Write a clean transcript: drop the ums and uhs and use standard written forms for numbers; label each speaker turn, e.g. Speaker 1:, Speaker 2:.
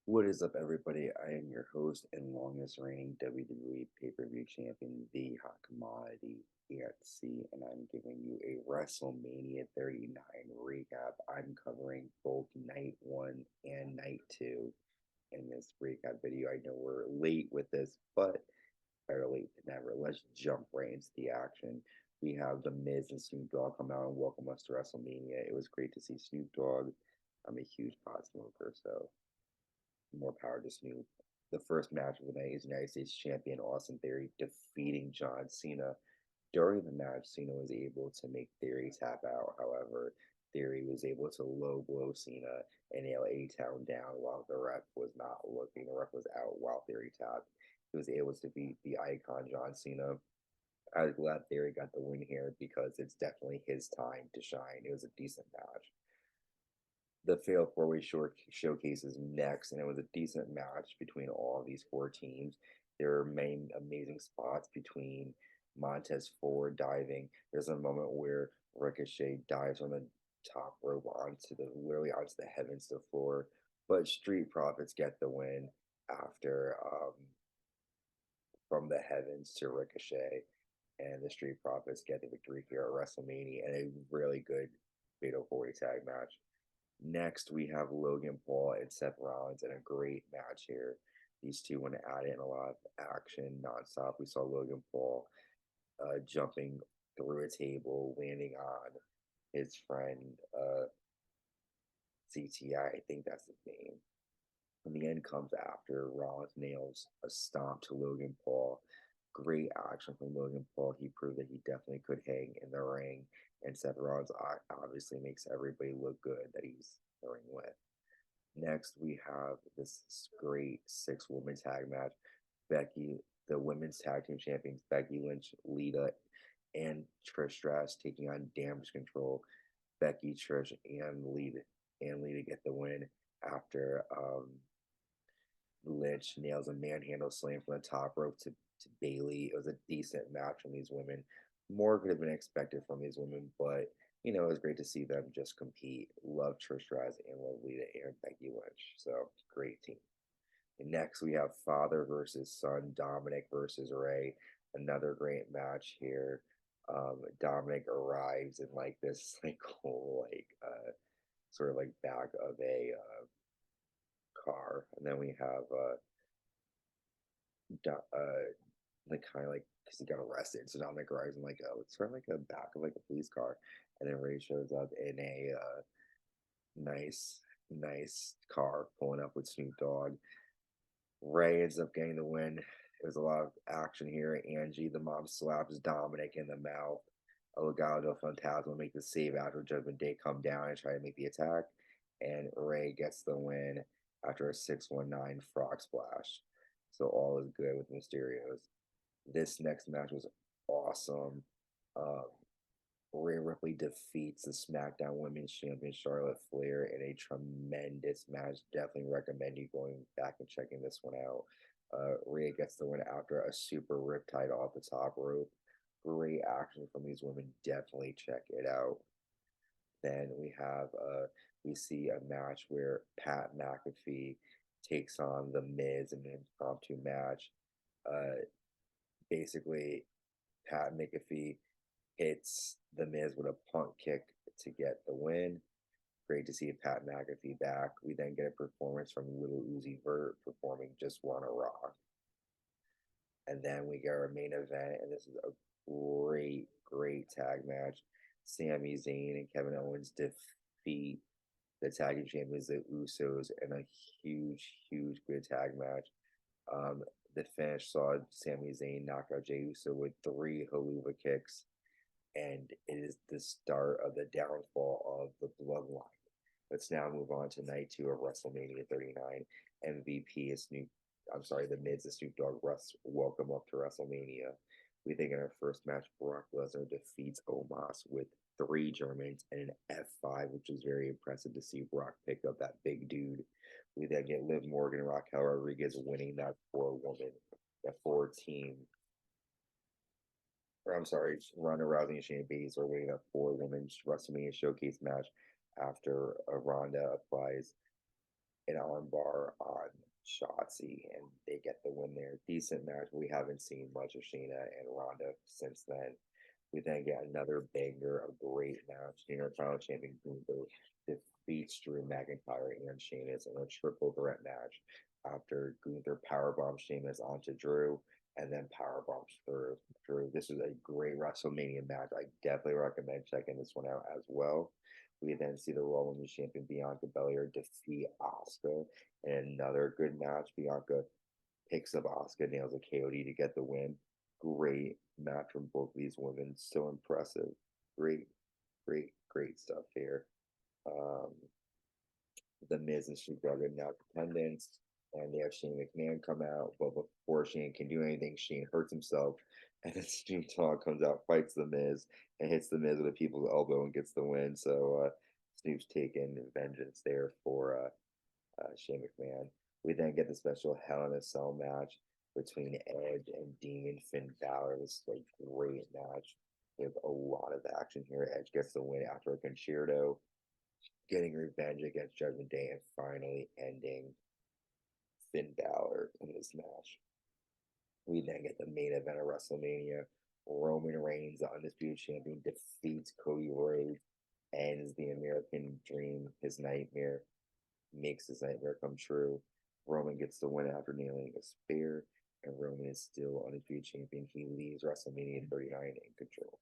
Speaker 1: What is up, everybody? I am your host and longest reigning WWE pay-per-view champion, the Hot Commodity EXC, and I'm giving you a WrestleMania 39 recap. I'm covering both Night 1 and Night 2 in this recap video. I know we're late with this, but better late than never. Let's jump right into the action. We have The Miz and Snoop Dogg come out and welcome us to WrestleMania. It was great to see Snoop Dogg. I'm a huge pot smoker, so more power to Snoop. The first match of the night is United States Champion Austin Theory defeating John Cena. During the match, Cena was able to make Theory tap out. However, Theory was able to low blow Cena and nail A-Town down while the ref was not looking. The ref was out while Theory tapped. He was able to beat the icon John Cena. I was glad Theory got the win here because it's definitely his time to shine. It was a decent match. The Fatal Four Way showcases next, and it was a decent match between all of these four teams. There were many amazing spots between Montez Ford diving. There's a moment where Ricochet dives on the top rope onto the literally onto the heavens to the floor, but Street Profits get the win after from the heavens to Ricochet, and the Street Profits get the victory here at WrestleMania and a really good Fatal Four Way tag match. Next, we have Logan Paul and Seth Rollins in a great match here. These two want to add in a lot of action nonstop. We saw Logan Paul jumping through a table, landing on his friend CTI. I think that's his name. And the end comes after Rollins nails a stomp to Logan Paul. Great action from Logan Paul. He proved that he definitely could hang in the ring. And Seth Rollins obviously makes everybody look good that he's in the ring with. Next, we have this great six-woman tag match. Becky, the women's tag team champions, Becky Lynch, Lita, and Trish Stratus taking on Damage Control. Becky, Trish, and Lita get the win after Lynch nails a manhandle slam from the top rope to Bailey. It was a decent match from these women. More could have been expected from these women, but it was great to see them just compete. Love Trish Stratus and love Lita and Becky Lynch. So great team. And next we have father versus son, Dominic versus Ray. Another great match here. Dominic arrives in like this like whole sort of like back of a car, and then we have like kind of like because he got arrested. So Dominic arrives in like it's sort of like a back of like a police car, and then Ray shows up in a nice car pulling up with Snoop Dogg. Ray ends up getting the win. There's a lot of action here. Angie, the mom, slaps Dominic in the mouth. Legado del Fantasma make the save after Judgment Day come down and try to make the attack. And Ray gets the win after a 619 frog splash. So all is good with Mysterios. This next match was awesome. Um, Rhea Ripley defeats the SmackDown Women's Champion Charlotte Flair in a tremendous match. Definitely recommend you going back and checking this one out. Rhea gets the win after a super riptide off the top rope. Great action from these women. Definitely check it out. Then we see a match where Pat McAfee takes on the Miz in an impromptu match. Uh, Basically, Pat McAfee hits the Miz with a punt kick to get the win. Great to see Pat McAfee back. We then get a performance from Little Uzi Vert performing "Just Wanna Rock," and then we get our main event, and this is a great tag match. Sami Zayn and Kevin Owens defeat the tag team champions, the Usos, in a huge good tag match. The finish saw Sami Zayn knock out Jey Uso with three haluva kicks, and it is the start of the downfall of the bloodline. Let's now move on to night two of WrestleMania 39. MVP is Snoop. I'm sorry, the Miz and Snoop Dogg welcome up to WrestleMania. We think in our first match, Brock Lesnar defeats Omos with three Germans and an F5, which is very impressive to see Brock pick up that big dude. We then get Liv Morgan and Raquel Rodriguez winning that four team or I'm sorry, Ronda Rousey and Shayna Baszler are winning a four-woman WrestleMania Showcase match after Ronda applies an armbar on Shotzi, and they get the win there. Decent match. We haven't seen much of Sheena and Ronda since then. We then get another banger, a great match. Intercontinental Champion Gunther defeats Drew McIntyre and Sheamus in a triple threat match after Gunther powerbombs Sheamus onto Drew and then powerbombs through Drew. This is a great WrestleMania match. I definitely recommend checking this one out as well. We then see the Raw Women's Champion Bianca Belair defeat Asuka in another good match. Bianca picks up Asuka, nails a KOD to get the win. Great match from both these women. So impressive. Great, great stuff here. Um, the Miz and Street Dog are now contendants, and they have Shane McMahon come out. But before Shane can do anything, Shane hurts himself, and then Snoop Dogg comes out, fights the Miz, and hits the Miz with a people's elbow and gets the win. So Snoop's taking vengeance there for Shane McMahon. We then get the special Hell in a Cell match between Edge and Demon Finn Balor. This is a great match. We have a lot of action here. Edge gets the win after a concerto, getting revenge against Judgment Day, and finally ending Finn Balor in this match. We then get the main event of WrestleMania. Roman Reigns, the undisputed champion, defeats Cody Rhodes, ends the American dream, his nightmare, makes his nightmare come true. Roman gets the win after nailing a spear, and Roman is still undisputed champion. He leaves WrestleMania 39 in control.